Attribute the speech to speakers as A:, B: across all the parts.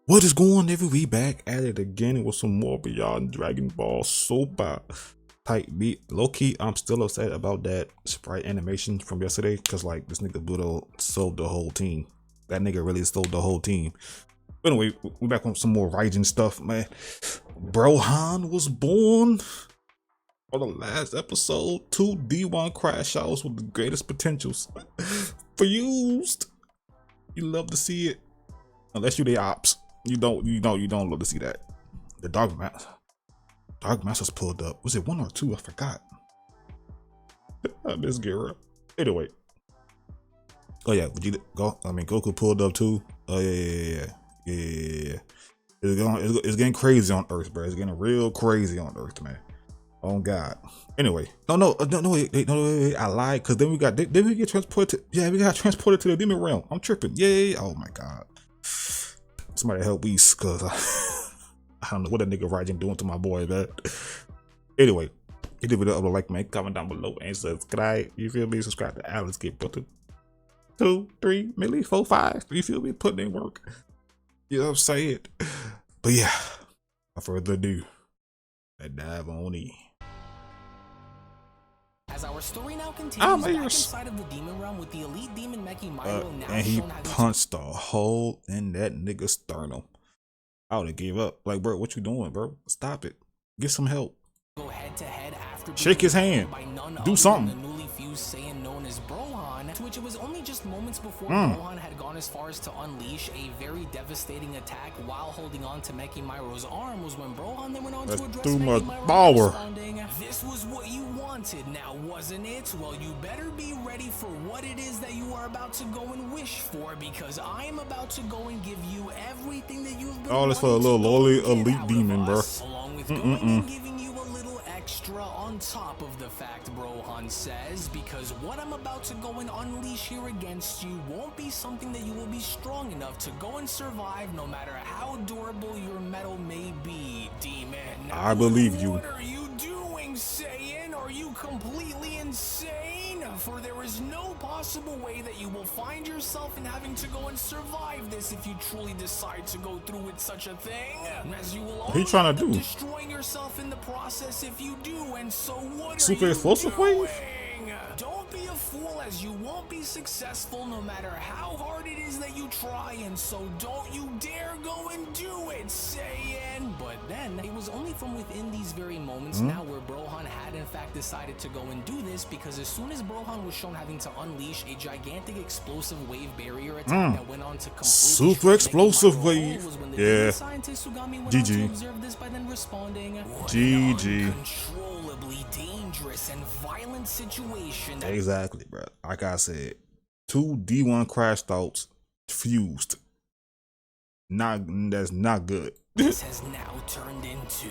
A: What is going on, every we back at it again with some more Beyond Dragon Ball Super type beat. Low key, I'm still upset about that sprite animation from yesterday because like this nigga Budo sold the whole team. That nigga really sold the whole team. But anyway, we back on some more Raijin stuff, man. Brohan was born for the last episode. 2 D1 crash outs with the greatest potentials for used. You love to see it, unless you the ops. You don't love to see that. The Dark Master's pulled up. Was it 1 or 2? I forgot. I miss Gira. Anyway. Oh yeah, Vegeta, Goku pulled up too. Oh yeah. It's getting crazy on Earth, bro. It's getting real crazy on Earth, man. Oh God. Anyway, wait, I lied, cause then we get transported. We got transported to the demon realm. I'm tripping. Yay! Oh my God. Somebody help me, cause I don't know what that nigga Raijin doing to my boy, man. Anyway, hit the video up, like, man, comment down below and subscribe. You feel me? Subscribe to Alex. Get put to 2, 3, maybe 4, 5. You feel me? Putting in work. You know what I'm saying? But yeah, without further ado, let's dive on in.
B: As our story now continues back inside of the demon realm with the elite demon Myro now
A: and he punched a hole in that nigga's sternum. I would have gave up. Like, bro, what you doing, bro? Stop it. Get some help.
B: Go head to head after
A: shake his hand. Do something.
B: The newly fused Saiyan known as Brohan, to which it was only just moments before Brohan had gone as far as to unleash a very devastating attack while holding on to Myro's arm was when Brohan then went on to address
A: too much
B: Myro, responding, "This was what you wanted now, wasn't it? Well, you better be ready for what it is that you are about to go and wish for, because I am about to go and give you everything that you've been
A: all this for a little lowly elite demon, bro.
B: Along with going and giving you a little extra on top of the fact," Brohan says, "because what I'm about to go and unleash here against you won't be something that you will be strong enough to go and survive, no matter how durable your metal may be, demon."
A: I believe you.
B: What are you doing, Saiyan? Are you completely insane? For there is no possible way that you will find yourself in having to go and survive this if you truly decide to go through with such a thing. As you will
A: he trying to do
B: destroying yourself in the process if you do, and so what
A: super
B: are you
A: explosive
B: doing?
A: wave?
B: Don't be a fool, as you won't be successful no matter how hard it is that you try, and so don't you dare go and do it, Saiyan. But then it was only from within these very moments now where Brohan had in fact decided to go and do this, because as soon as Brohan was shown having to unleash a gigantic explosive wave barrier attack that went on to completely
A: super explosive wave, yeah,
B: scientist Sugami went
A: GG.
B: on to observe this by then responding,
A: GG.
B: Uncontrollably dangerous and violent situation.
A: Exactly, bro. Like I said, 2 D1 crash outs fused. That's not good.
B: This has now turned into,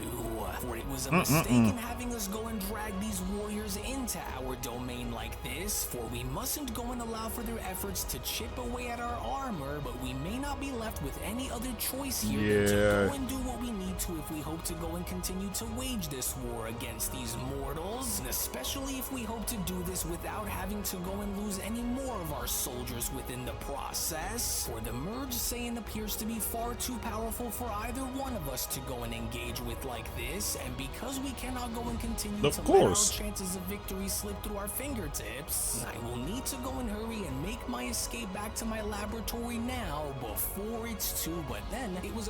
B: for it was a mistake in having us go and drag these warriors into our domain like this, for we mustn't go and allow for their efforts to chip away at our armor, but we may not be left with any other choice here than to go and do what we need to if we hope to go and continue to wage this war against these mortals, and especially if we hope to do this without having to go and lose any more of our soldiers within the process, for the merged Saiyan appears to be far too powerful for either one of us to go and engage with like this, and because we cannot go and continue to let our chances of victory slip through our fingertips, I will need to go and hurry and make my escape back to my laboratory now before it's too. But then it was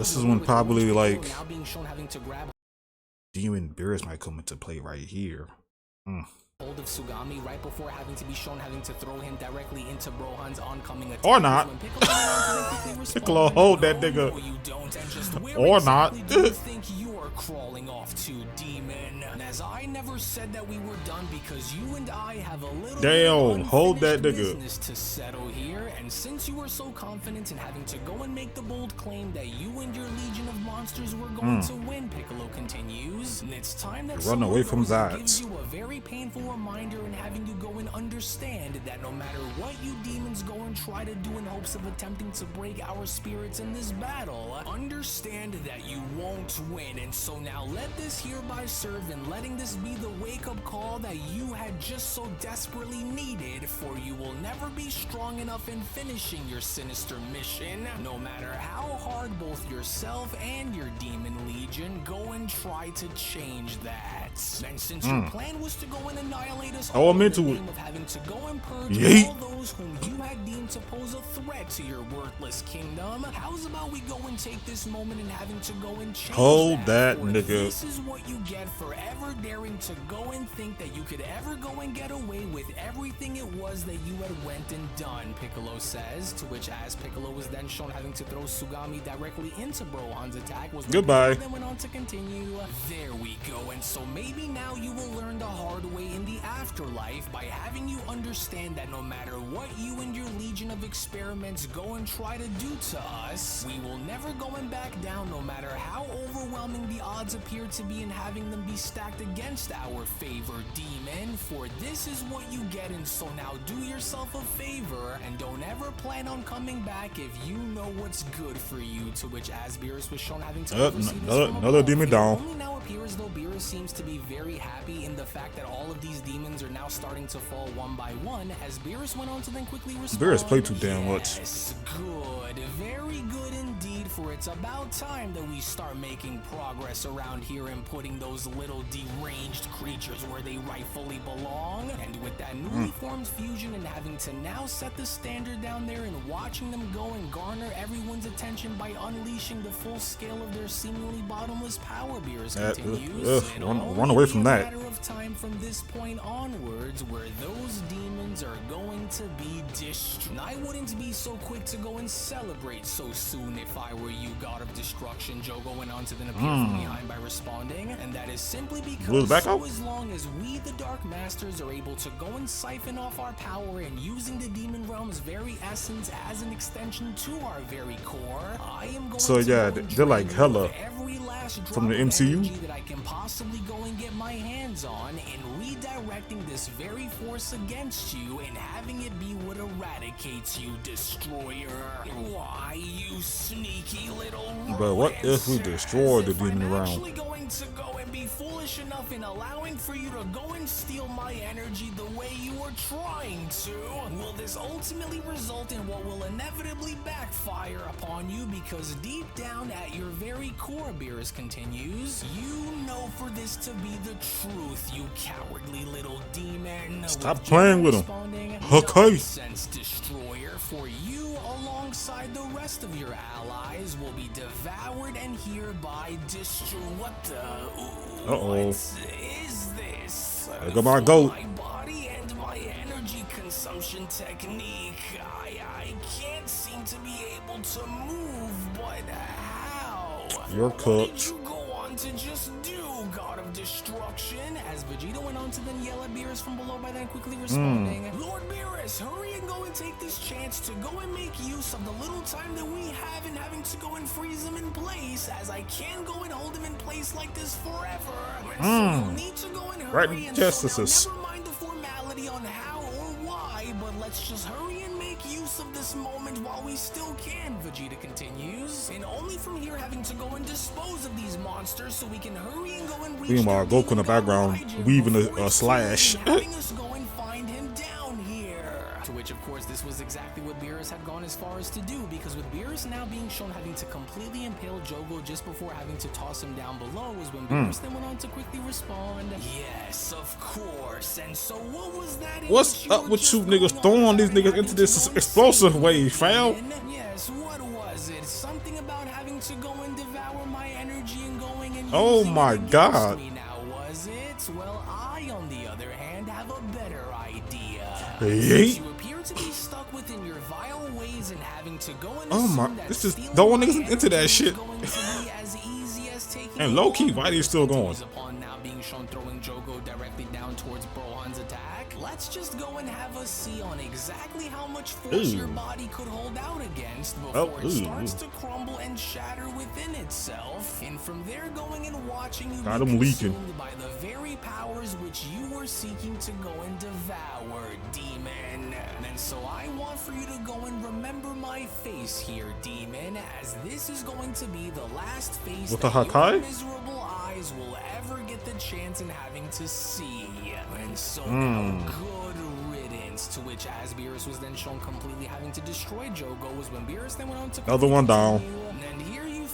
A: this is when probably like
B: now being shown having to grab
A: demon bears might come into play right here.
B: hold of Sugami right before having to be shown having to throw him directly into Brohan's oncoming attack.
A: Or not. Piccolo hold that nigga.
B: You don't, and just
A: or not.
B: Do you think you are crawling off to, demon? And as I never said that we were done, because you and I have a little
A: hold that nigga
B: business to settle here, and since you were so confident in having to go and make the bold claim that you and your legion of monsters were going to win, Piccolo continues, and it's time that
A: run away from that.
B: Gives you a very painful reminder in having you go and understand that no matter what you demons go and try to do in hopes of attempting to break our spirits in this battle, understand that you won't win. And so now let this hereby serve in letting this be the wake-up call that you had just so desperately needed, for you will never be strong enough in finishing your sinister mission, no matter how hard both both yourself and your demon legion go and try to change that. And since your plan was to go and annihilate us all
A: I'm
B: in
A: into
B: the
A: it.
B: name of having to go and purge
A: Yeet.
B: all those whom you had deemed to pose a threat to your worthless kingdom, how's about we go and take this moment and having to go and change
A: Hold that,
B: For
A: nigga.
B: This is what you get for ever daring to go and think that you could ever go and get away with everything it was that you had went and done, Piccolo says, to which as Piccolo was then shown having to throw Sugami directly into Brohan's attack was when
A: Goodbye.
B: Piccolo then went on to continue. There we go, and so maybe now you will learn the hard way in the afterlife by having you understand that no matter what you and your legion of experiments go and try to do to us, we will never go and back down no matter how overwhelming the odds appear to be in having them be stacked against our favor, demon, for this is what you get. And so now do yourself a favor and don't ever plan on coming back if you know what's good for you, to which as Beerus was shown having to oversee this from
A: another
B: above,
A: demon
B: it
A: down.
B: only now appears though Beerus seems to be very happy in the fact that all of these demons are now starting to fall one by one, as Beerus went on to then quickly respond.
A: Beerus played too damn much.
B: Yes, good, very good indeed, for it's about time that we start making progress around here and putting those little deranged creatures where they rightfully belong. And with that newly formed fusion and having to now set the standard down there and watching them go and garner everyone's attention by unleashing the full scale of their seemingly bottomless power, Beerus continues. It'll
A: run away from
B: only be
A: that.
B: a matter of time from this point onwards where those demons are going to be destroyed. I wouldn't be so quick to go and celebrate so soon if I were you, God of Destruction. Jogo went on to then appear from behind by responding, and that is simply because
A: back
B: so
A: out?
B: as long as we, the Dark Masters, are able to go and siphon off our power and using the Demon Realm's very essence as an extension to our very core, I am going
A: So,
B: to
A: yeah,
B: go and
A: they're like
B: drain
A: hella
B: every last drop
A: from the
B: of
A: MCU?
B: energy that I can possibly go and get my hands on, and redirecting this very force against you and having it be what eradicates you, Destroyer. Why, you sneaky little
A: But what if we
B: rodents,
A: destroy
B: as
A: the
B: if
A: demon
B: I'm
A: realm?
B: actually going to go and be foolish enough in allowing for you to go and steal my energy the way you were trying to? Will this ultimately result in what will inevitably backfire upon you? Because deep down at your very core, Beerus continues, you know for this to be the truth, you cowardly little demon.
A: Stop playing with him.
B: Responding,
A: Okay.
B: Nonsense, Destroyer, for you alongside the rest of your allies will be devoured and hereby destroyed. What the?
A: Uh-oh.
B: What is this?
A: There go my
B: For
A: goat.
B: My body and my energy consumption technique. I can't seem to be able to move, but how?
A: You're
B: What
A: cooked.
B: did you go on to just do, God of Destruction? As Vegeta went on to then yell at Beerus from below by then quickly responding, Lord Beerus, hurry and go and take this chance to go and make use of the little time that we have in having to go and freeze him in place, as I can't go and hold him in place like this forever. So you'll need to go and hurry,
A: Right,
B: and
A: justices.
B: so now never mind the formality on how or why, but let's just hurry and make use of this moment while we still can, Vegeta continues. And only from here having to go and dispose of these monsters so we can hurry and go and reach
A: Meanwhile,
B: their
A: Goku in the
B: demon god
A: background
B: Raijin
A: weaving a
B: before it's too
A: slash.
B: late and having us go and find him down here. To which, of course, this was exactly what Beerus had gone as far as to do, because with Beerus now being shown having to completely impale Jogo just before having to toss him down below was when Beerus then went on to quickly respond, yes, of course. And so what was that? in
A: What's
B: which
A: up
B: were
A: with
B: just
A: you niggas
B: going
A: throwing
B: on
A: these
B: about
A: niggas
B: having
A: into
B: to
A: this
B: go and
A: explosive
B: save
A: wave,
B: me?
A: fam?
B: Yes, what was it? Something about having to go and devour my energy and going and
A: Oh
B: using
A: my
B: it against
A: God.
B: me now, was it? Well, I, on the other hand, have a better idea.
A: Yeet.
B: Since you appear to be stuck within your vile ways and having to go and
A: Oh my-
B: assume that
A: this is
B: stealing
A: throwing
B: my
A: niggas into that
B: energy is
A: shit.
B: going to be as easy as taking
A: And
B: a
A: low-key,
B: walk.
A: why they still going?
B: Continues upon now being shown throwing Jogo directly down towards Brohan's attack. Let's just go and have a see on exactly how much force
A: Ooh.
B: your body could hold out against before it
A: ooh,
B: starts
A: ooh.
B: to crumble and shatter within itself. And from there going and watching you
A: Got
B: be
A: him leaking.
B: consumed by the very powers which you were seeking to go and devour, demon. And so I want for you to go and remember my face here, demon, as this is going to be the last face
A: With
B: that
A: the Hakai?
B: your miserable eyes will ever get the chance in having to see. And so now, good riddance. To which, as Beerus was then shown completely having to destroy Jogo, was when Beerus then went on to
A: Other one down.
B: continue. And here you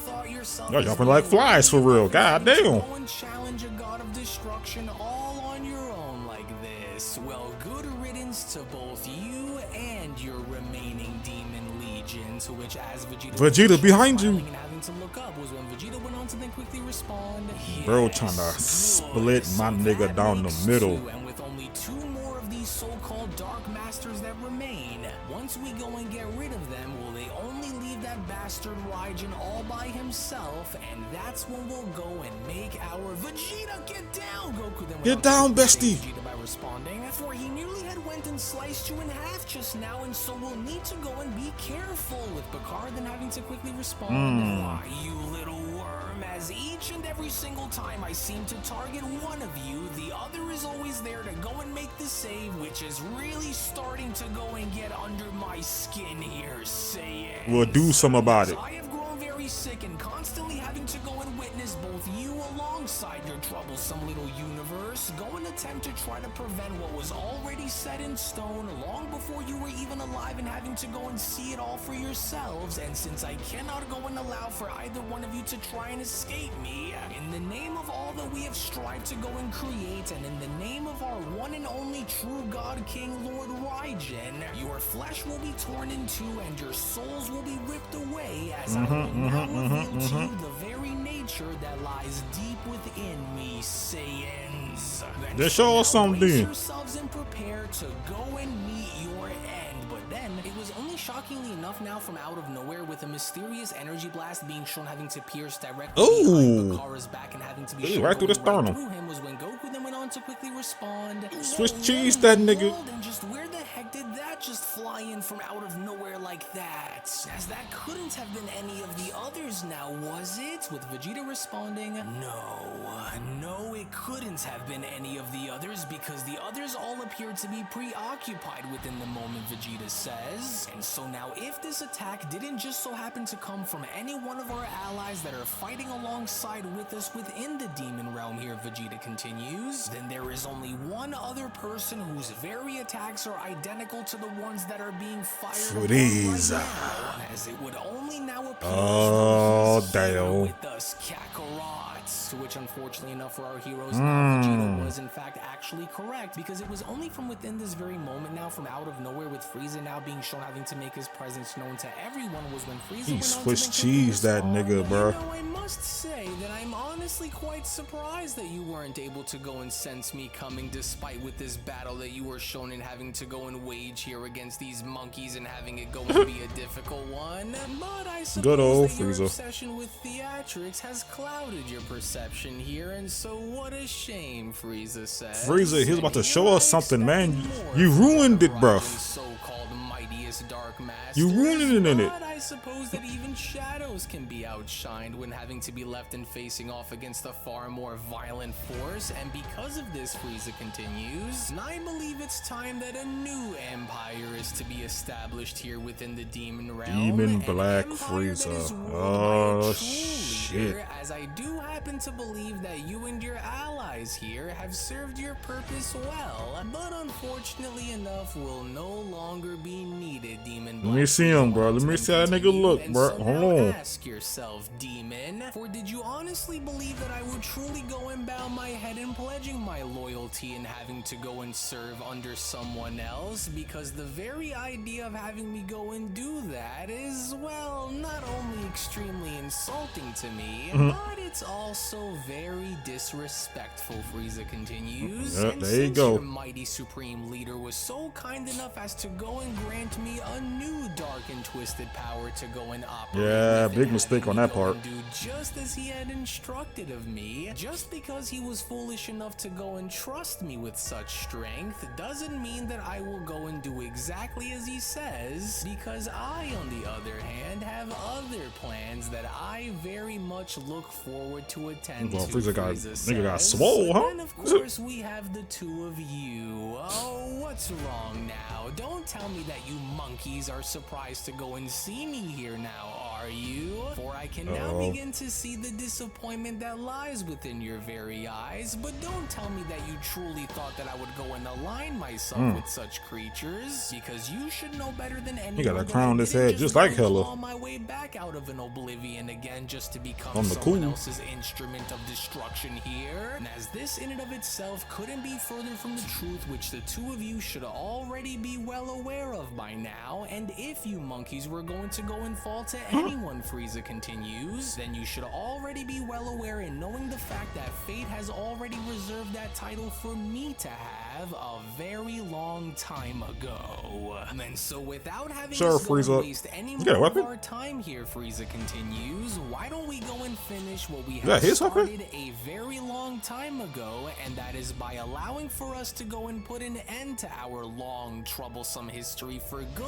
A: Y'all jumping like flies for real. God damn.
B: Go and challenge a god of destruction all on your own like this. Well, good riddance to both you and your remaining demon legion. To which, as
A: Vegeta behind you.
B: and having to look up, was when Vegeta went on to then quickly respond.
A: Bro, trying to split my nigga down the middle.
B: And with only 2 more of these so-called Dark Masters that remain, once we go and get rid of them, will they only leave that bastard Raijin all by himself? And that's when we'll go and make our Vegeta get down. Goku then
A: Get down, bestie.
B: Vegeta by responding, for he nearly had went and sliced you in half just now, and so we'll need to go and be careful. With Picard then having to quickly respond, why, you little worm, as each and every single time I seem to target one of you, the other is always there to go and make the save, which is really starting to go and get under my skin here, Saiyan.
A: We'll do something about it.
B: I have grown very sick and constantly having to go and witness both you alongside your troublesome little universe go and attempt to try to prevent what was already set in stone long before you were even alive, and having to go and see it all for yourselves. And since I cannot go and allow for either one of you to try and escape me, in the name of all that we have strived to go and create, and in the name of our one and only true God King Lord Raijin, your flesh will be torn in two and your souls will be ripped away, as I will now reveal to you the very nature that lies deep within me, Saiyans.
A: Then show us something.
B: Brace yourselves and prepare to go and meet your end. But then, it was only shockingly enough now from out of nowhere, with a mysterious energy blast being shown having to pierce directly behind Bakara's back and having to be shown
A: right through the sternum.
B: through him, was when Goku then went on to quickly respond.
A: Swiss
B: "Whoa,
A: cheese
B: what
A: that
B: in the
A: nigga."
B: world? And just where the heck did that just fly in from out of nowhere like that? As that couldn't have been any of the others now, was it? With Vegeta responding, no, it couldn't have been any of the others, because the others all appeared to be preoccupied within the moment, Vegeta says. And so now, if this attack didn't just so happen to come from any one of our allies that are fighting alongside with us within the demon realm here, Vegeta continues, then there is only one other person whose very attacks are identical to the ones that are being fired upon
A: Frieza.
B: right now, as it would only now appear
A: Oh,
B: as Frieza
A: damn.
B: with us, Kakarot. To which, unfortunately enough for our heroes, Vegeta was in fact actually correct, because it was only from within this very moment now, from out of nowhere, with Frieza now being shown having to make his presence known to everyone, was when Frieza
A: He
B: went on to
A: Swiss
B: then
A: cheese that
B: quickly
A: nigga,
B: respond.
A: bro.
B: You know, I must say that I'm honestly quite surprised that you weren't able to go and sense me coming, despite with this battle that you were shown in having to go and wage here against these monkeys, and having it go and be a difficult one. But I suppose
A: Good old
B: that your
A: Frieza.
B: obsession with theatrics has clouded your perception here, and so what a shame, Frieza says.
A: Frieza, he was about to
B: And
A: show
B: here
A: us
B: I
A: something, man.
B: expected more
A: You
B: from
A: ruined it, bruh.
B: Raijin's so-called mightiest dark masters.
A: You ruined it.
B: But I suppose that even shadows can be outshined when having to be left and facing off against a far more violent force. And because of this, Frieza continues, I believe it's time that a new empire is to be established here within the demon realm.
A: Demon
B: An
A: Black
B: empire that
A: Frieza.
B: is ruled by a
A: Oh,
B: true
A: shit.
B: leader, as I do happen to believe that you and your allies here have served your purpose well, but unfortunately enough will no longer be needed, Demon Black.
A: Let me see him, bro. Let me see how that nigga look,
B: And
A: bro.
B: so
A: Hold
B: now
A: on.
B: ask yourself, Demon, for did you honestly believe that I would truly go and bow my head in pledging my loyalty and having to go and serve under someone else? Because the very idea of having me go and do that is, well, not only extremely insulting to me, but it's also very disrespectful, Frieza continues.
A: Yep,
B: And
A: there you
B: since
A: go.
B: your mighty supreme leader was so kind enough as to go and grant me a new dark and twisted power to go and operate
A: Yeah,
B: with,
A: big
B: and
A: mistake
B: having
A: on
B: me
A: that
B: go
A: part.
B: and do just as he had instructed of me, just because he was foolish enough to go and trust me with such strength doesn't mean that I will go and do exactly as he says, because I, on the other hand, have other plans that I very much look forward to attend
A: Well,
B: to.
A: Frieza got-
B: Frieza
A: nigga got
B: says.
A: swole, huh?
B: And of course we have the two of you. Oh, what's wrong now? Don't tell me that you monkeys are surprised to go and see me here now, are you? For I can now begin to see the disappointment that lies within your very eyes, but don't tell me that you truly thought that I would go and align myself with such creatures, because you should know better than anyone.
A: He got a crown on his head just like Hella.
B: On my way back out of an oblivion again just to become
A: On the
B: someone
A: cool.
B: else's instrument of destruction here. And as this in and of itself couldn't be further from the truth, which the two of you should already be well aware of by now, and if you monkeys were going to go and fall to anyone, Frieza continues, then you should already be well aware in knowing the fact that fate has already reserved that title for me to have a very long time ago. And so without having
A: Frieza,
B: waste any
A: you got a
B: more
A: weapon?
B: of our time here, Frieza continues, why don't we go and finish what we
A: Yeah,
B: have
A: his
B: started
A: weapon?
B: a very long time ago, and that is by allowing for us to go and put an end to our long, troublesome history for good.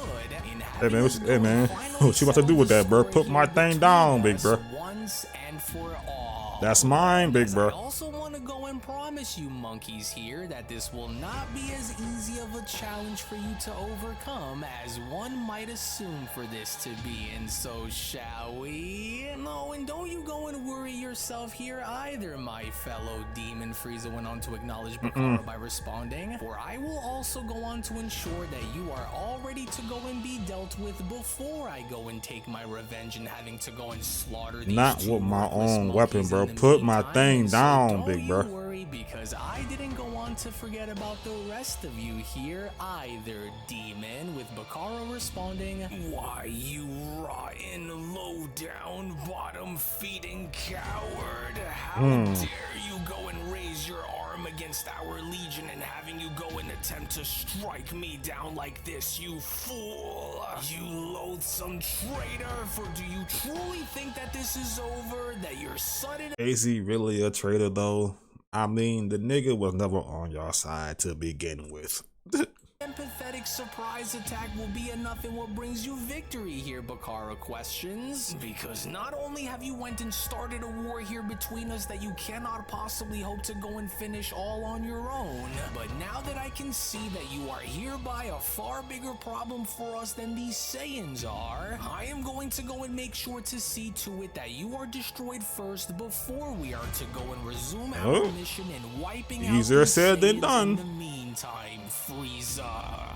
A: Hey man, what you about to do with that, bro? Put my thing down, big bro.
B: Once and for all.
A: That's mine, big bro.
B: I also want to go and promise you monkeys here that this will not be as easy of a challenge for you to overcome as one might assume for this to be, and so shall we? No, and don't you go and worry yourself here either, my fellow demon. Frieza went on to acknowledge Bakara by responding, for I will also go on to ensure that you are all ready to go and be dealt with before I go and take my revenge and having to go and slaughter these
A: Not
B: two
A: with my
B: worthless
A: own weapon,
B: monkeys
A: bro.
B: in the
A: Put my
B: meantime,
A: thing
B: and so
A: down,
B: don't
A: big
B: you
A: bro.
B: worry, because I didn't go on to forget about the rest of you here either, demon, with Bakara responding, why, you rotten, low-down, bottom-feeding coward, how dare you go and raise your arm against our legion and having you go and attempt to strike me down like this, you fool, you loathsome traitor, for do you truly think that this is over, that your sudden
A: Is he really a traitor though? I mean, the nigga was never on your side to begin with.
B: empathetic surprise attack will be enough in what brings you victory here, Bakara questions. Because not only have you went and started a war here between us that you cannot possibly hope to go and finish all on your own, but now that I can see that you are hereby a far bigger problem for us than these Saiyans are, I am going to go and make sure to see to it that you are destroyed first before we are to go and resume our mission in wiping out
A: Easier
B: these
A: said than
B: Saiyans
A: done.
B: in the meantime, Frieza.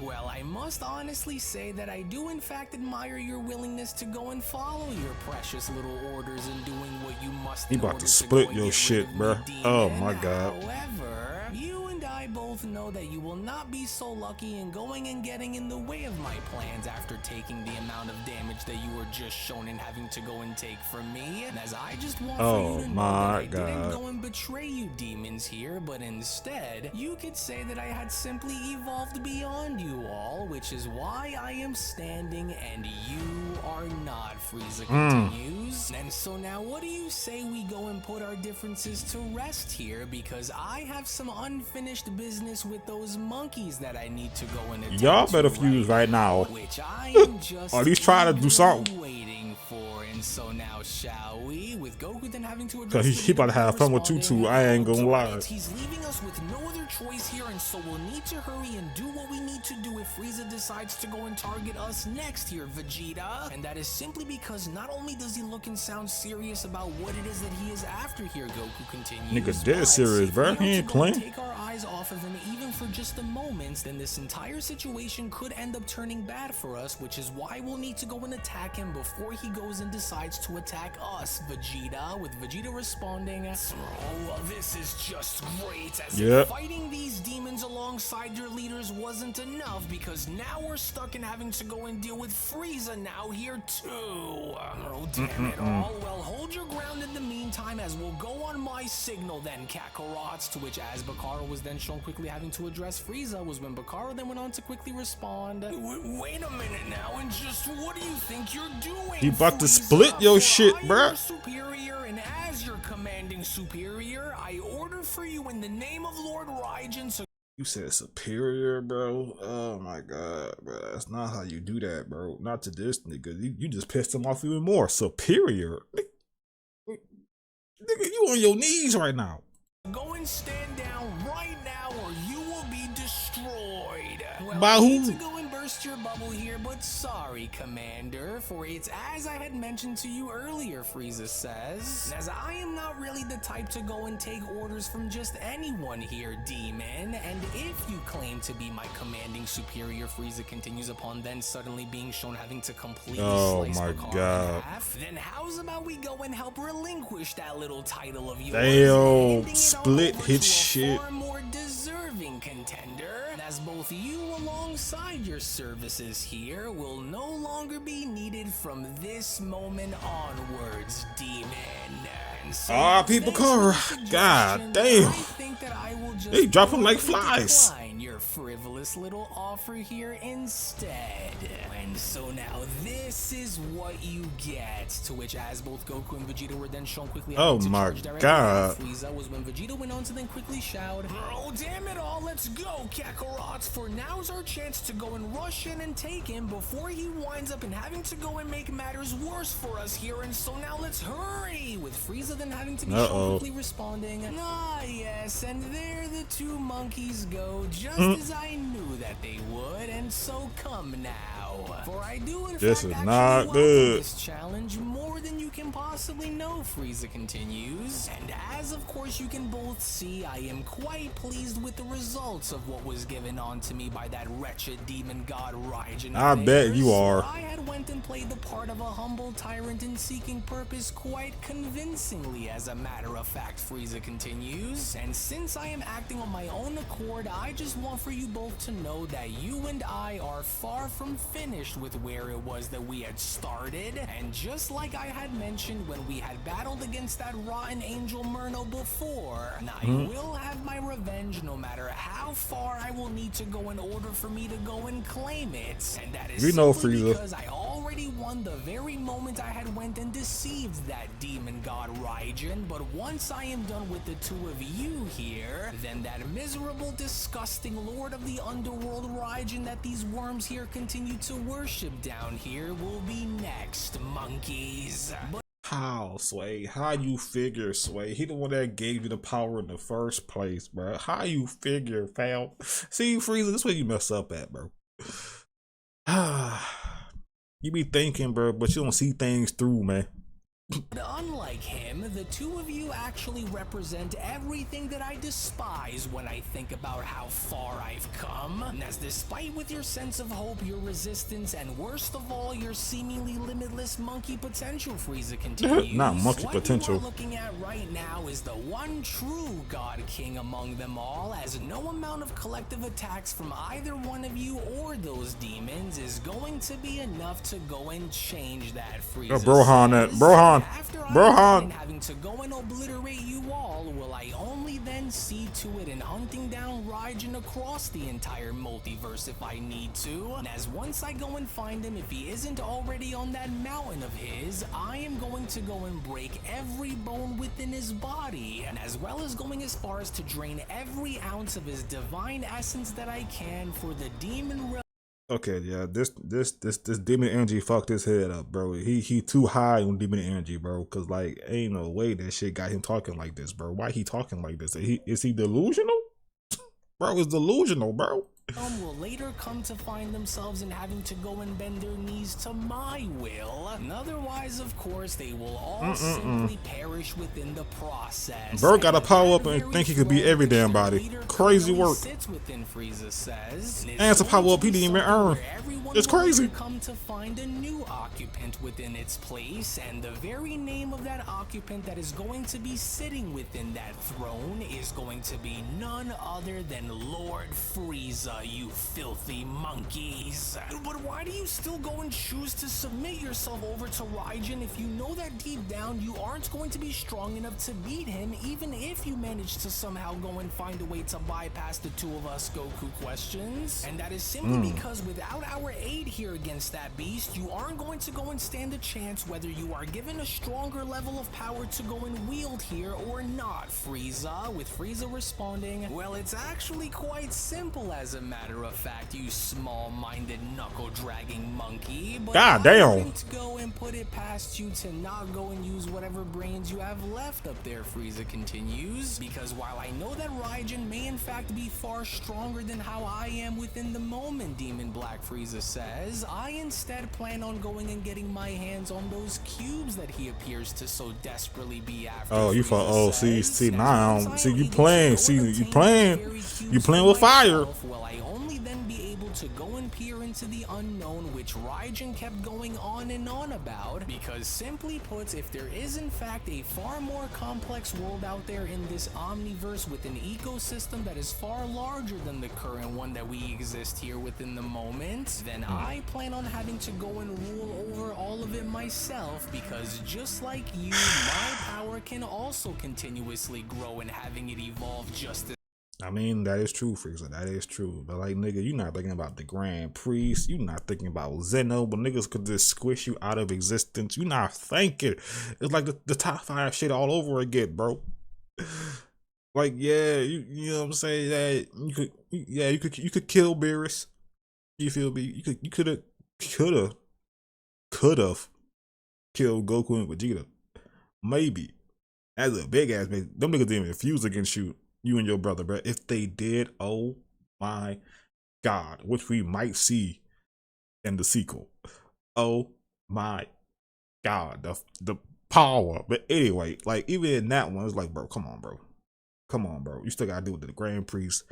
B: Well, I must honestly say that I do in fact admire your willingness to go and follow your precious little orders and doing what you must.
A: He
B: in
A: about
B: order
A: to split
B: go and
A: your
B: get
A: shit,
B: rid of
A: bruh.
B: me,
A: Oh
B: demon.
A: my god.
B: However, you and I both know that you will not be so lucky in going and getting in the way of my plans after taking the amount of damage that you were just shown in having to go and take from me. And as I just want for you to know that I didn't go and betray you demons here, but instead, you could say that I had simply evolved beyond you all, which is why I am standing and you are not, Frieza continues. And so now what do you say we go and put our differences to rest here, because I have some unfinished business with those monkeys that I need to go and attend
A: Y'all better
B: to
A: fuse right now.
B: which I am just
A: Are these trying to do something?
B: waiting for. And so now shall we, with Goku then having to
A: Cause he about to have fun with Tutu, I ain't gonna lie.
B: He's leaving us with no other choice here, and so we'll need to hurry and do what we need to do if Frieza decides to go and target us next here, Vegeta. And that is simply because not only does he look and sound serious about what it is that he is after here, Goku continues.
A: Nigga dead
B: but
A: serious,
B: if
A: bro.
B: we are
A: He
B: to
A: ain't
B: go and
A: playing.
B: take our eyes off of him even for just a moment, then this entire situation could end up turning bad for us, which is why we'll need to go and attack him before he goes and decides to attack us, Vegeta, with Vegeta responding, oh, well, this is just great, as if fighting these demons alongside your leaders wasn't enough, because now we're stuck in having to go and deal with Frieza now here too. Oh, damn it all. Well, hold your ground in the meantime, as we'll go on my signal then, Kakarot, to which as Bakara was then shown quickly having to address Frieza was when Bakara then went on to quickly respond, wait a minute now, and just what do you think you're doing,
A: He about to
B: Frieza?
A: split your
B: For
A: shit,
B: I am
A: bruh.
B: your superior, and as your commanding superior, I order for you in the name of Lord Raijin to
A: You said superior, bro. Oh my god, bro. That's not how you do that, bro. Not to this nigga. You just pissed him off even more. Superior. Nigga, you on your knees right now.
B: go and stand down right now, or you will be destroyed. Well,
A: By
B: I
A: who?
B: need to go and burn burst your bubble here, but sorry, Commander, for it's as I had mentioned to you earlier, Frieza says, as I am not really the type to go and take orders from just anyone here, Demon, and if you claim to be my commanding superior, Frieza continues upon then suddenly being shown having to completely slice Bakar in half, then how's about we go and help relinquish that little title of yours?
A: Damn, split hit shit.
B: Far more deserving contender, as both you alongside your services here will no longer be needed from this moment onwards, Demon.
A: People Bakar. God damn. They drop them like flies.
B: Your frivolous little offer here instead. And so now this is what you get. To which, as both Goku and Vegeta were then shown quickly,
A: oh my god,
B: Frieza was when Vegeta went on to then quickly shout, "Oh damn it all, let's go, Kakarot! For now's our chance to go and rush in and take him before he winds up and having to go and make matters worse for us here. And so now let's hurry!" With Frieza then having to be shown quickly responding, "Ah yes, and there the two monkeys go, just as I knew that they would, and so come now. For I do in
A: this
B: fact
A: is not good.
B: This challenge more than you can possibly know," Frieza continues. "And as of course you can both see, I am quite pleased with the results of what was given on to me by that wretched demon god Raijin.
A: I bet you are.
B: I had went and played the part of a humble tyrant in seeking purpose quite convincingly, as a matter of fact," Frieza continues. "And since I am acting on my own accord, I just want for you both to know that you and I are far from finished with where it was that we had started. And just like I had mentioned when we had battled against that rotten angel Merno before, I will have my revenge no matter how far I will need to go in order for me to go and claim it. And that is simply because I already won the very moment I had went and deceived that demon god Raijin. But once I am done with the two of you here, then that miserable, disgusting Lord of the Underworld Raijin that these worms here continue to worship down here will be next, monkeys."
A: How, Sway? How you figure, Sway? He the one that gave you the power in the first place, bro. How you figure, pal? See, Frieza, this is where you mess up at, bro. You be thinking, bro, but you don't see things through, man.
B: Unlike him, the two of you actually represent everything that I despise when I think about how far I've come. As despite with your sense of hope, your resistance, and worst of all, your seemingly limitless monkey potential, Frieza continues.
A: Not monkey potential.
B: What you are looking at right now is the one true God King among them all, as no amount of collective attacks from either one of you or those demons is going to be enough to go and change that, Frieza
A: Brohan,
B: Brohan, having to go and obliterate you all, will I only then see to it in hunting down Raijin across the entire multiverse if I need to. And as once I go and find him, if he isn't already on that mountain of his, I am going to go and break every bone within his body, and as well as going as far as to drain every ounce of his divine essence that I can for the demon realm.
A: Okay, yeah, this demon energy fucked his head up, bro. He too high on demon energy, bro. Cause like, ain't no way that shit got him talking like this, bro. Why he talking like this? Is he delusional? Bro, it's delusional, bro.
B: Will later come to find themselves in having to go and bend their knees to my will, and otherwise, of course, they will all simply perish within the process.
A: Bro gotta power up and think he could be every damn body. Crazy work.
B: Sits within, Frieza says,
A: and to power up he didn't even earn. It's crazy.
B: Come to find a new occupant within its place, and the very name of that occupant that is going to be sitting within that throne is going to be none other than Lord Frieza. You filthy monkeys. But why do you still go and choose to submit yourself over to Raijin if you know that deep down you aren't going to be strong enough to beat him, even if you manage to somehow go and find a way to bypass the two of us, Goku questions? And that is simply because without our aid here against that beast, you aren't going to go and stand a chance whether you are given a stronger level of power to go and wield here or not, Frieza. With Frieza responding, well, it's actually quite simple as a matter of fact, you small-minded knuckle-dragging monkey. But
A: God
B: I
A: damn.
B: wouldn't go and put it past you to not go and use whatever brains you have left up there, Frieza continues. Because while I know that Raijin may in fact be far stronger than how I am within the moment, Demon Black Frieza says, I instead plan on going and getting my hands on those cubes that he appears to so desperately be after.
A: Oh, you
B: Frieza
A: for oh
B: says.
A: see
B: As
A: now
B: once I
A: see
B: am
A: you
B: able to
A: playing
B: go
A: see
B: and
A: you
B: obtain
A: playing
B: these very cubes
A: you playing
B: for
A: with fire.
B: myself, will I only then be able to go and peer into the unknown, which Raijin kept going on and on about? Because simply put, if there is in fact a far more complex world out there in this omniverse with an ecosystem that is far larger than the current one that we exist here within the moment, then I plan on having to go and rule over all of it myself, because just like you, my power can also continuously grow and having it evolve just as
A: I mean, that is true, Frieza. That is true. But like, nigga, you not thinking about the Grand Priest. You not thinking about Zeno. But niggas could just squish you out of existence. You not thinking. It's like the top 5 shit all over again, bro. Like, yeah, you know what I'm saying? Yeah, you could kill Beerus. You feel me? You could have killed Goku and Vegeta. Maybe. That's a big ass man. Them niggas didn't even fuse against you and your brother, bro. If they did, oh my God, which we might see in the sequel. Oh my God, the power. But anyway, like even in that one, it's like, bro, come on, bro. You still gotta deal with the Grand Priest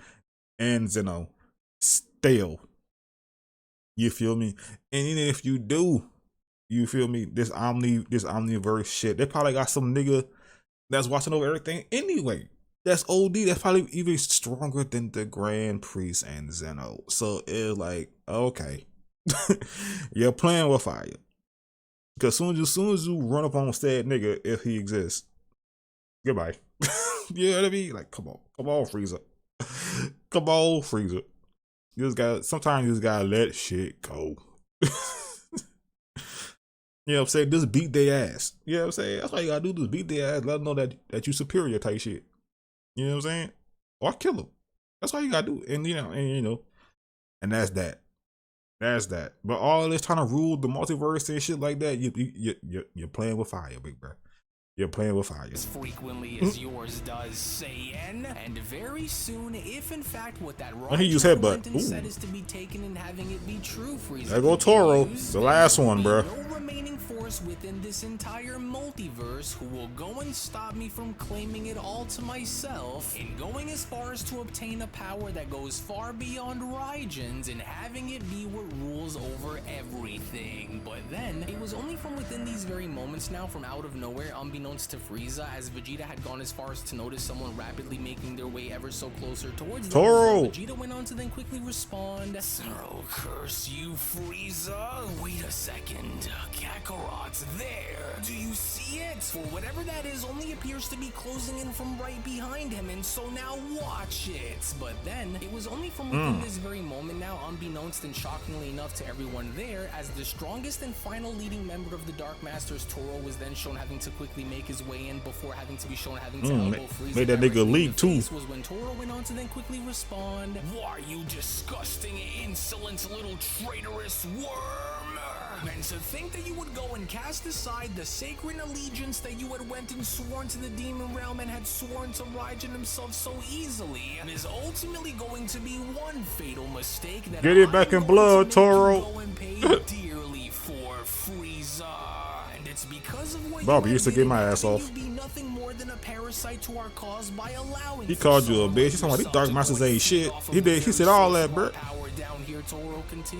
A: and Zeno still. You feel me? And even if you do, you feel me? This omniverse shit, they probably got some nigga that's watching over everything anyway. That's OD. That's probably even stronger than the Grand Priest and Zeno. So it's like, okay, you're playing with fire. Because soon as you run up on said nigga, if he exists, goodbye. You know what I mean? Like, come on, Frieza. Come on, Frieza. Sometimes you just gotta let shit go. You know what I'm saying? Just beat their ass. You know what I'm saying? That's all you gotta do, just beat their ass, let them know that you superior type shit. You know what I'm saying? Or kill them. That's all you gotta do. And and that's that. That's that. But all this trying to rule the multiverse and shit like that, you're playing with fire, big bro. You're playing with fire.
B: As frequently as yours does, Saiyan. And very soon, if in fact what that
A: he used headbutt.
B: said is to be taken and having it be true, Frieza.
A: There go Toro, the last one, bro.
B: No remaining force within this entire multiverse who will go and stop me from claiming it all to myself, and going as far as to obtain a power that goes far beyond Raijin's and having it be what rules over everything. But then, it was only from within these very moments now, from out of nowhere, unbeknownst to Frieza, as Vegeta had gone as far as to notice someone rapidly making their way ever so closer towards them.
A: Toro!
B: Vegeta went on to then quickly respond, "Oh, curse you, Frieza. Wait a second. Kakarot's there. Do you see it? For whatever that is only appears to be closing in from right behind him, and so now watch it." But then, it was only from within this very moment now, unbeknownst and shockingly enough to everyone there, as the strongest and final leading member of the Dark Masters, Toro, was then shown having to quickly make his way in before having to be shown having to elbow Frieza.
A: Made that nigga leap too.
B: Was when Toro went on to then quickly respond, "Why, you disgusting, insolent little traitorous worm! And to think that you would go and cast aside the sacred allegiance that you had went and sworn to the demon realm and had sworn to Raijin himself so easily is ultimately going to be one fatal mistake that
A: Get it back in blood, Toro."
B: Go and pay dearly for, Frieza. And it's because of what
A: Bobby
B: you
A: used to get my ass off.
B: You be nothing more than a parasite to our cause by allowing.
A: He called you a bitch. He's talking about these Dark Masters ain't shit. He said all that, bro.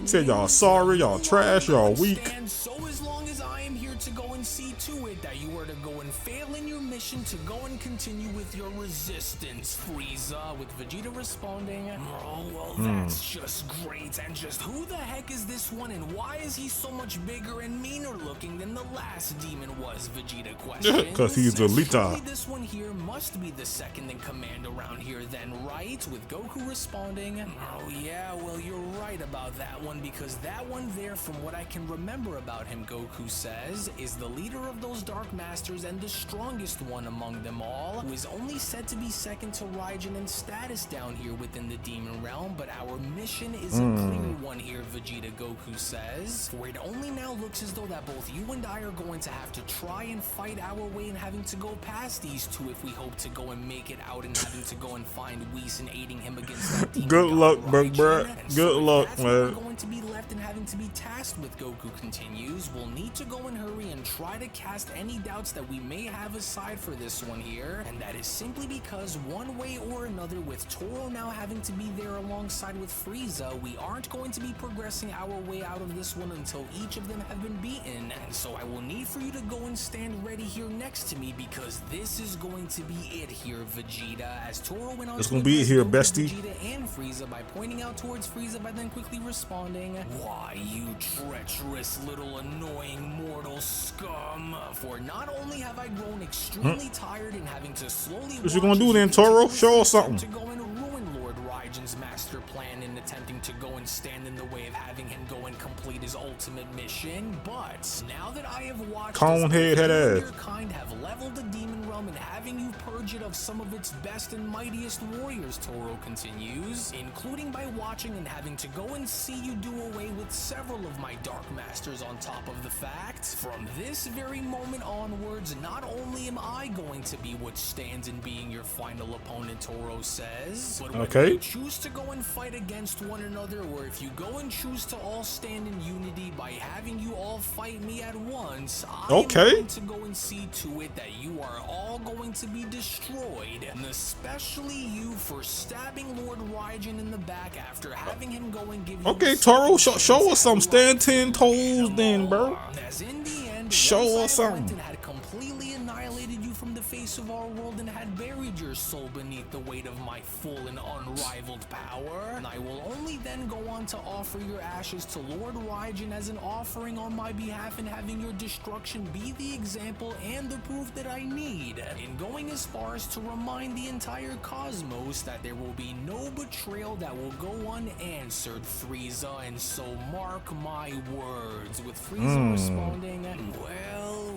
A: He said y'all sorry, y'all trash, y'all weak.
B: And so as long as I am here to go and see to it that you are to go and fail in your mission to go and continue with your resistance, Frieza, with Vegeta responding, "Oh, well, that's just great. And just who the heck is this one, and why is he so much bigger and meaner looking than the last demon was?" Vegeta questions.
A: Because he's a Lita.
B: This one here must be the second in command around here then, right? With Goku responding, oh yeah, well you're right about that one, because that one there, from what I can remember about him, Goku says, is the leader of those Dark Masters and the strongest one among them all, who is only said to be second to Raijin in status down here within the Demon Realm, but our mission is a clear one here, Vegeta, Goku says, for it only now looks as though that both you and I are going to have to try and fight our way in having to go past these two if we hope to go and make it out, and having to go and find Whis and aiding him against that demon.
A: Good luck, big
B: Raijin.
A: bruh.
B: And
A: Good
B: so if
A: luck,
B: that's what we're
A: man.
B: going to be left and having to be tasked with, Goku continues, we'll need to go and hurry and try to cast any doubts that we may have aside for this one here, and that is simply because one way or another, with Toro now having to be there alongside with Frieza, we aren't going to be progressing our way out of this one until each of them have been beaten. And so I will need for you to go and stand ready here next to me, because this is going to be it here, Vegeta, as Toro went on
A: It's
B: to
A: gonna be it here,
B: address
A: bestie.
B: Vegeta and Frieza by pointing out towards Frieza, by then quickly responding, why, you treacherous little annoying mortal scum, for not only have I grown extremely tired in having to slowly
A: What you gonna do then, Toro? Show us something.
B: to go and ruin Lord Raijin's master plan in attempting to go and stand in the way of having him go and complete his ultimate mission, but now that I have watched
A: Conehead head
B: as
A: ass.
B: your kind have leveled the demon realm and having you purge it of some of its best and mightiest warriors, Toro continues, including by watching and having to go and see you do away with several of my Dark Masters on top of the fact, from this very moment onwards, not only am I going to be what stands in being your final opponent, Toro says, but when
A: Okay.
B: you choose to go and fight against one another, or if you go and choose to all stand in unity by having you all fight me at once, I am going to go and see to it that you are all going to be destroyed, and especially you for stabbing Lord Raijin in the back after having him go and give you
A: Okay,
B: a
A: Toro,
B: second
A: show
B: chance
A: us some.
B: at
A: Stand 10 toes then, bro.
B: as in the end,
A: Show
B: once
A: us
B: I went
A: something.
B: and had completely annihilated you from the face of our world and had buried your soul beneath the weight of my full and unrivaled power, and I will only then go on to offer your ashes to Lord Raijin as an offering on my behalf, and having your destruction be the example and the proof that I need, in going as far as to remind the entire cosmos that there will be no betrayal that will go unanswered, Frieza, and so mark my words, with Frieza responding, well,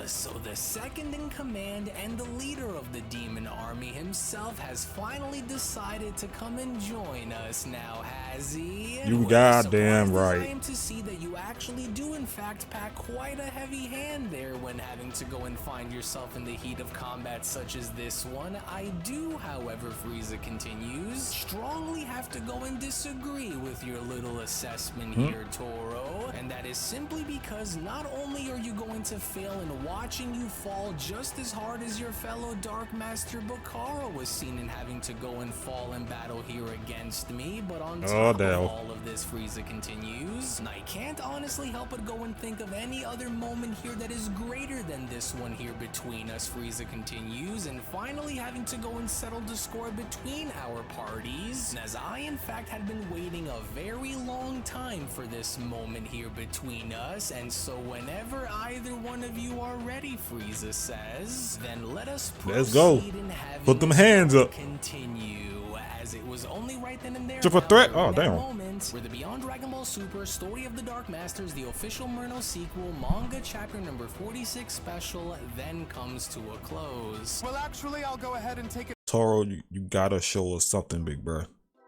B: so the second in command and the leader of the demon army himself has finally decided to come and join us now, has he?
A: You
B: Well,
A: goddamn
B: surprised as I
A: right.
B: am to see that you actually do in fact pack quite a heavy hand there when having to go and find yourself in the heat of combat such as this one. I do, however, Frieza continues, strongly have to go and disagree with your little assessment here, Toro, and that is simply because not only are you going to fail in watching you fall just as hard as your fellow Dark Master Bakara was seen in having to go and fall in battle here against me, but on top of all of this, Frieza continues, and I can't honestly help but go and think of any other moment here that is greater than this one here between us, Frieza continues, and finally having to go and settle the score between our parties, and as I in fact had been waiting a very long time for this moment here between us, and so whenever either one of you are ready, Frieza says, then let us proceed.
A: Let's go.
B: In having
A: Put them
B: this
A: hands up.
B: continue, as it was only right then and there,
A: Triple threat?
B: however,
A: Oh,
B: in that
A: damn.
B: moment, where the Beyond Dragon Ball Super Story of the Dark Masters, the official Merno sequel, manga chapter number 46 special, then comes to a close.
C: Well, actually, I'll go ahead and take it.
A: Toro, you gotta show us something, big bro.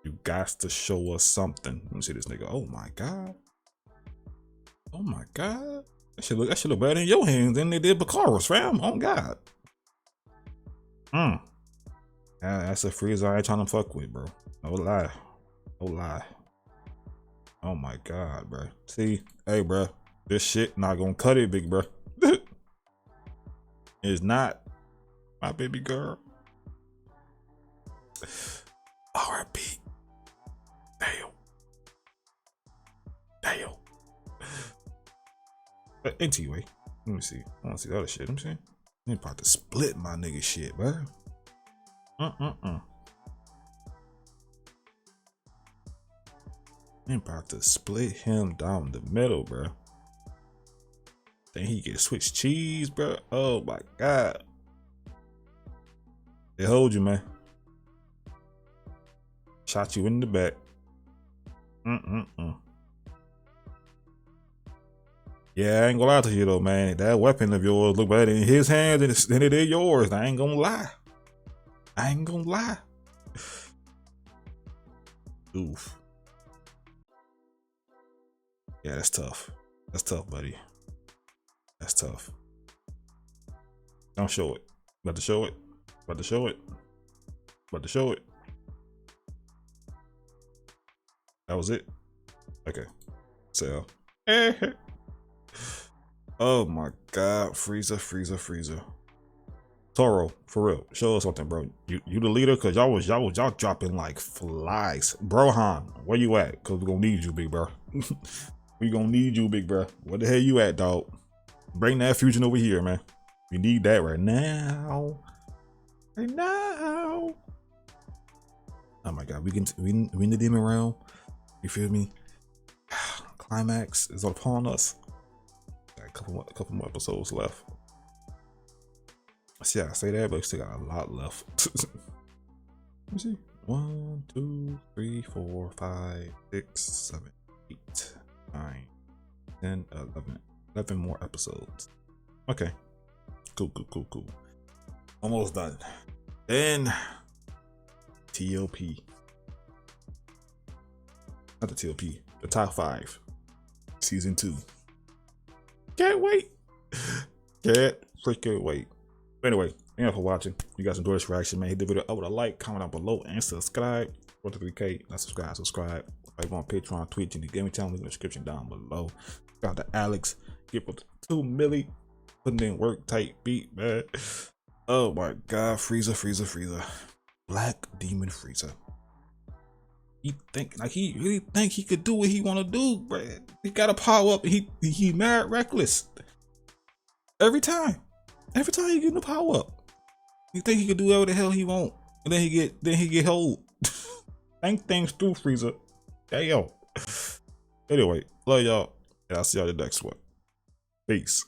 A: You got to show us something. Let me see this nigga. Oh my god. Oh my god. That should look better in your hands than they did Bakara's, fam. Oh god. Yeah, that's a Frieza I ain't trying to fuck with, bro. No lie. No lie. Oh my god, bro. See, hey, bro. This shit not gonna cut it, big bro. It's not. My baby girl. R.I.P. Damn. Anyway, let me see. I want to see the other shit. I'm saying, I'm about to split my nigga shit, bro. I'm about to split him down the middle, bro. Then he get Swiss cheese, bro. Oh my god. They hold you, man. Shot you in the back. Yeah, I ain't gonna lie to you though, man. That weapon of yours look better in his hands than it is yours. I ain't gonna lie. I ain't gonna lie. Oof. Yeah, that's tough. That's tough, buddy. That's tough. Don't show it. About to show it. About to show it. About to show it. That was it. Okay. So. Oh my God, Frieza. Toro, for real, show us something, bro. You the leader, cause y'all dropping like flies. Brohan, where you at? Cause we gonna need you, big bro. We gonna need you, big bro. Where the hell you at, dog? Bring that fusion over here, man. We need that right now. Right now. Oh my God, we in the demon realm. You feel me? Climax is upon us. Got a couple more episodes left. See, I say that, but we still got a lot left. Let me see. 1, 2, 3, 4, 5, 6, 7, 8, 9, 10, 11 more episodes. Okay. Cool. Almost done. Then TOP. Not the TOP. The top 5. Season 2. Can't wait. Can't freaking wait. Anyway, thank you for watching. If you guys enjoyed this reaction, man, hit the video up with a like, comment down below, and subscribe. 43K, not subscribe. If you want Patreon, Twitch, and the gaming channel, link in the description down below. Shout out to Alex. Get with 2 milli. Putting in work, tight beat, man. Oh my God, Frieza. Black Demon Frieza. He really think he could do what he want to do, bro. He got to power up. He mad reckless. Every time he get the power up, he think he could do whatever the hell he want, and then he get hold. Think things through, Frieza. Damn. Anyway, love y'all, and I'll see y'all in the next one. Peace.